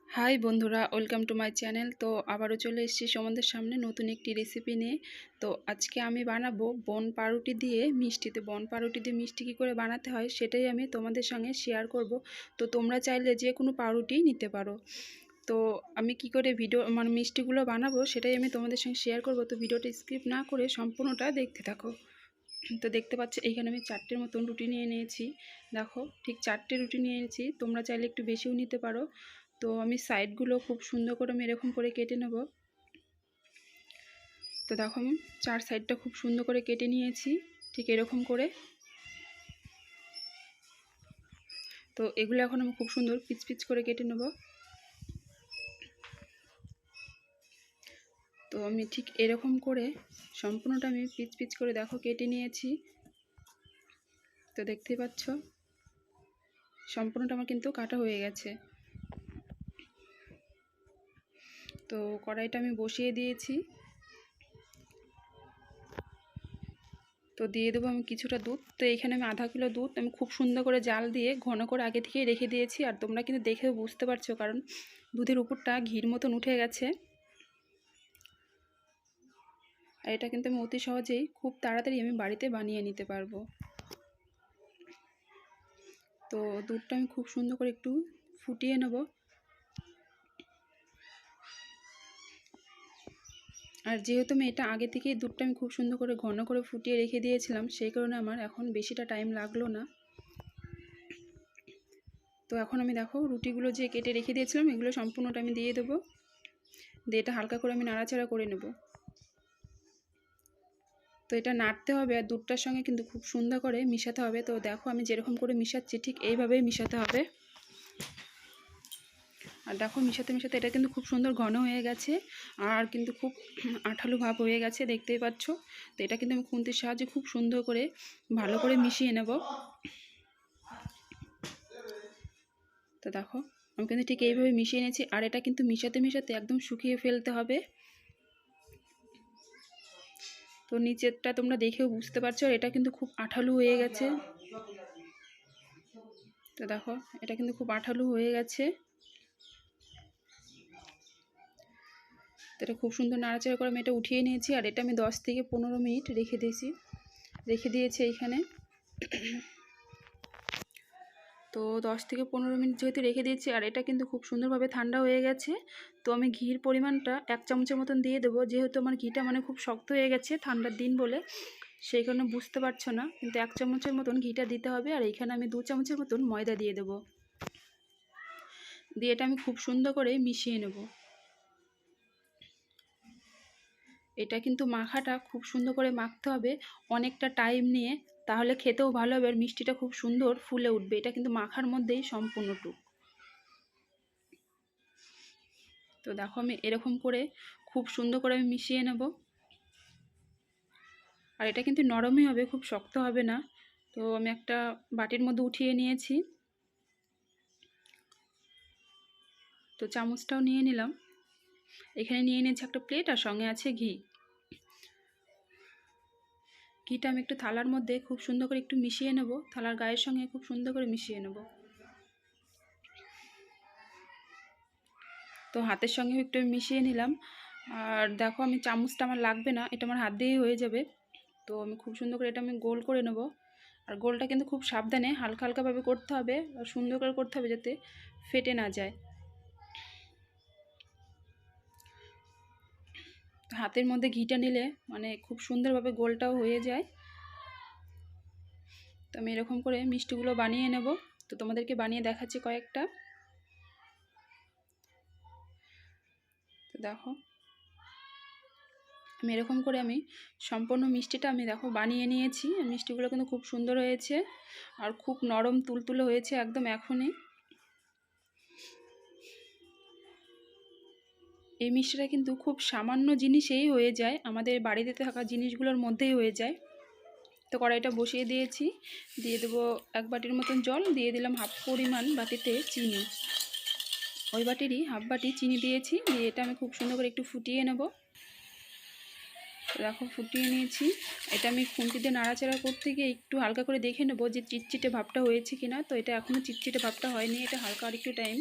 High বন্ধুরা, welcome to my channel. তো আবারও চলে এসেছি তোমাদের সামনে নতুন একটি রেসিপি নিয়ে। তো আজকে আমি বানাবো বন পাউরুটি দিয়ে মিষ্টি। তো বন পাউরুটি দিয়ে মিষ্টি কী করে বানাতে হয় সেটাই আমি তোমাদের সঙ্গে শেয়ার করব। তো তোমরা চাইলে যে কোনো পাউরুটি নিতে পারো। তো আমি কি করে মিষ্টিগুলো বানাবো সেটাই আমি তোমাদের সঙ্গে শেয়ার করব। তো ভিডিওটা স্কিপ না করে সম্পূর্ণটা দেখতে থাকো। তো দেখতে পাচ্ছ এইখানে আমি 4টের মতন রুটি নিয়ে নিয়েছি। দেখো ঠিক 4টে রুটি নিয়ে নিয়েছি, তোমরা চাইলে একটু বেশিও নিতে পারো। তো আমি সাইডগুলো খুব সুন্দর করে আমি এরকম করে কেটে নেব। তো দেখো আমি 4 সাইডটা খুব সুন্দর করে কেটে নিয়েছি ঠিক এরকম করে। তো এগুলো এখন আমি খুব সুন্দর পিচ পিচ করে কেটে নেব। তো আমি ঠিক এরকম করে সম্পূর্ণটা আমি পিচ পিচ করে দেখো কেটে নিয়েছি। তো দেখতেই পাচ্ছ সম্পূর্ণটা আমার কিন্তু কাটা হয়ে গেছে। তো কড়াইটা আমি বসিয়ে দিয়েছি। তো দিয়ে দেবো আমি কিছুটা দুধ। তো এখানে আমি আধা কিলো দুধ আমি খুব সুন্দর করে জাল দিয়ে ঘন করে আগে থেকেই রেখে দিয়েছি। আর তোমরা কিন্তু দেখেও বুঝতে পারছো, কারণ দুধের উপরটা ঘির মতন উঠে গেছে। আর এটা কিন্তু আমি অতি সহজেই খুব তাড়াতাড়ি আমি বাড়িতে বানিয়ে নিতে পারবো। তো দুধটা আমি খুব সুন্দর করে একটু ফুটিয়ে নেব। আর যেহেতু আমি এটা আগে থেকেই দুধটা আমি খুব সুন্দর করে ঘন করে ফুটিয়ে রেখে দিয়েছিলাম, সেই কারণে আমার এখন বেশিটা টাইম লাগলো না। তো এখন আমি দেখো রুটিগুলো যে কেটে রেখে দিয়েছিলাম এগুলো সম্পূর্ণটা আমি দিয়ে দেবো। দিয়ে এটা হালকা করে আমি নাড়াচাড়া করে নেব। তো এটা নাড়তে হবে আর দুধটার সঙ্গে কিন্তু খুব সুন্দর করে মিশাতে হবে। তো দেখো আমি যেরকম করে মিশাচ্ছি ঠিক এইভাবেই মিশাতে হবে। আর দেখো মিশাতে মিশাতে এটা কিন্তু খুব সুন্দর ঘন হয়ে গেছে আর কিন্তু খুব আঠালো ভাব হয়ে গেছে, দেখতেই পাচ্ছ। তো এটা কিন্তু আমি খুন্তির সাহায্যে খুব সুন্দর করে ভালো করে মিশিয়ে নেব। তো দেখো আমি কিন্তু ঠিক এইভাবে মিশিয়ে নিয়েছি। আর এটা কিন্তু মিশাতে মিশাতে একদম শুকিয়ে ফেলতে হবে। তো নিচেরটা তোমরা দেখেও বুঝতে পারছো এটা কিন্তু খুব আঠালো হয়ে গেছে। তো দেখো এটা কিন্তু খুব আঠালো হয়ে গেছে। তো এটা খুব সুন্দর নাড়াচাড়া করে আমি এটা উঠিয়ে নিয়েছি। আর এটা আমি 10 থেকে 15 মিনিট রেখে দিয়েছি এইখানে। তো 10 থেকে 15 মিনিট যেহেতু রেখে দিয়েছি আর এটা কিন্তু খুব সুন্দরভাবে ঠান্ডা হয়ে গেছে। তো আমি ঘির পরিমাণটা 1 চামচের মতন দিয়ে দেবো। যেহেতু আমার ঘিটা খুব শক্ত হয়ে গেছে ঠান্ডার দিন বলে, সেই কারণে বুঝতে পারছো না, কিন্তু 1 চামচের মতন ঘিটা দিতে হবে। আর এইখানে আমি 2 চামচের মতন ময়দা দিয়ে দেবো। দিয়ে এটা আমি খুব সুন্দর করে মিশিয়ে নেব। এটা কিন্তু মাখাটা খুব সুন্দর করে মাখতে হবে অনেকটা টাইম নিয়ে, তাহলে খেতেও ভালো হবে আর মিষ্টিটা খুব সুন্দর ফুলে উঠবে। এটা কিন্তু মাখার মধ্যেই সম্পূর্ণটুক। তো দেখো আমি এরকম করে খুব সুন্দর করে আমি মিশিয়ে নেব। আর এটা কিন্তু নরমই হবে, খুব শক্ত হবে না। তো আমি একটা বাটির মধ্যে উঠিয়ে নিয়েছি। তো চামচটাও নিয়ে নিলাম। এখানে নিয়ে নিয়েছি একটা প্লেট আর সঙ্গে আছে ঘি। ঘিটা আমি একটু থালার মধ্যে খুব সুন্দর করে একটু মিশিয়ে নেব, থালার গায়ের সঙ্গে খুব সুন্দর করে মিশিয়ে নেব। তো হাতের সঙ্গেও একটু মিশিয়ে নিলাম। আর দেখো আমি চামচটা আমার লাগবে না, এটা আমার হাত দিয়েই হয়ে যাবে। তো আমি খুব সুন্দর করে এটা আমি গোল করে নেব। আর গোলটা কিন্তু খুব সাবধানে হালকা হালকাভাবে করতে হবে আর সুন্দর করে করতে হবে যাতে ফেটে না যায়। হাতের মধ্যে ঘিটা নিলে খুব সুন্দরভাবে গোলটাও হয়ে যায়। তো আমি এরকম করে মিষ্টিগুলো বানিয়ে নেব। তো তোমাদেরকে বানিয়ে দেখাচ্ছি কয়েকটা। তো দেখো আমি এরকম করে আমি সম্পূর্ণ মিষ্টিটা আমি দেখো বানিয়ে নিয়েছি। মিষ্টিগুলো কিন্তু খুব সুন্দর হয়েছে আর খুব নরম তুলতুলে হয়েছে একদম এখনই। এই মিষ্টিটা কিন্তু খুব সামান্য জিনিসেই হয়ে যায়, আমাদের বাড়িতে থাকা জিনিসগুলোর মধ্যেই হয়ে যায়। তো কড়াইটা বসিয়ে দিয়েছি, দিয়ে দেবো 1 বাটির মতন জল, দিয়ে দিলাম হাফ পরিমাণ বাটিতে চিনি। ওই বাটিরই হাফ বাটি চিনি দিয়েছি। দিয়ে এটা আমি খুব সুন্দর করে একটু ফুটিয়ে নেব। দেখো ফুটিয়ে নিয়েছি। এটা আমি খুন্তি দিয়ে নাড়াচাড়া করতে গিয়ে একটু হালকা করে দেখে নেব যে চিটচিটে ভাবটা হয়েছে কিনা। তো এটা এখনও চিটচিটে ভাবটা হয়নি, এটা হালকা আর একটু টাইম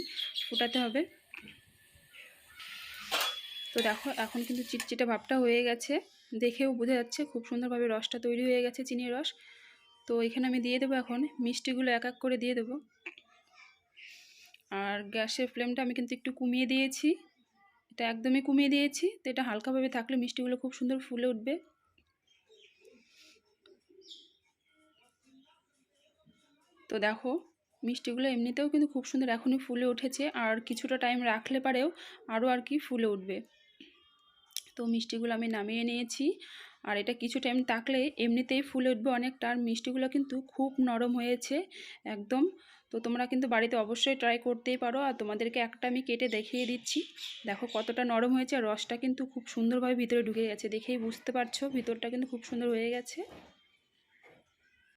ফোটাতে হবে। তো দেখো এখন কিন্তু চিটচিটে ভাবটা হয়ে গেছে, দেখেও বোঝা যাচ্ছে খুব সুন্দরভাবে রসটা তৈরি হয়ে গেছে, চিনির রস। তো এখানে আমি দিয়ে দেবো এখন মিষ্টিগুলো এক এক করে দিয়ে দেবো। আর গ্যাসের ফ্লেমটা আমি কিন্তু একটু কমিয়ে দিয়েছি, এটা একদমই কমিয়ে দিয়েছি। তো এটা হালকাভাবে থাকলে মিষ্টিগুলো খুব সুন্দর ফুলে উঠবে। তো দেখো মিষ্টিগুলো এমনিতেও কিন্তু খুব সুন্দর এখনই ফুলে উঠেছে, আর কিছুটা টাইম রাখলে পারেও আরও আর কি ফুলে উঠবে। তো মিষ্টিগুলো আমি নামিয়ে নিয়েছি, আর এটা কিছু টাইম থাকলে এমনিতেই ফুলে উঠবে অনেকটা। আর মিষ্টিগুলো কিন্তু খুব নরম হয়েছে একদম। তো তোমরা কিন্তু বাড়িতে অবশ্যই ট্রাই করতেই পারো। আর তোমাদেরকে একটা আমি কেটে দেখিয়ে দিচ্ছি, দেখো কতটা নরম হয়েছে। আর রসটা কিন্তু খুব সুন্দরভাবে ভিতরে ঢুকে গেছে, দেখেই বুঝতে পারছো ভিতরটা কিন্তু খুব সুন্দর হয়ে গেছে।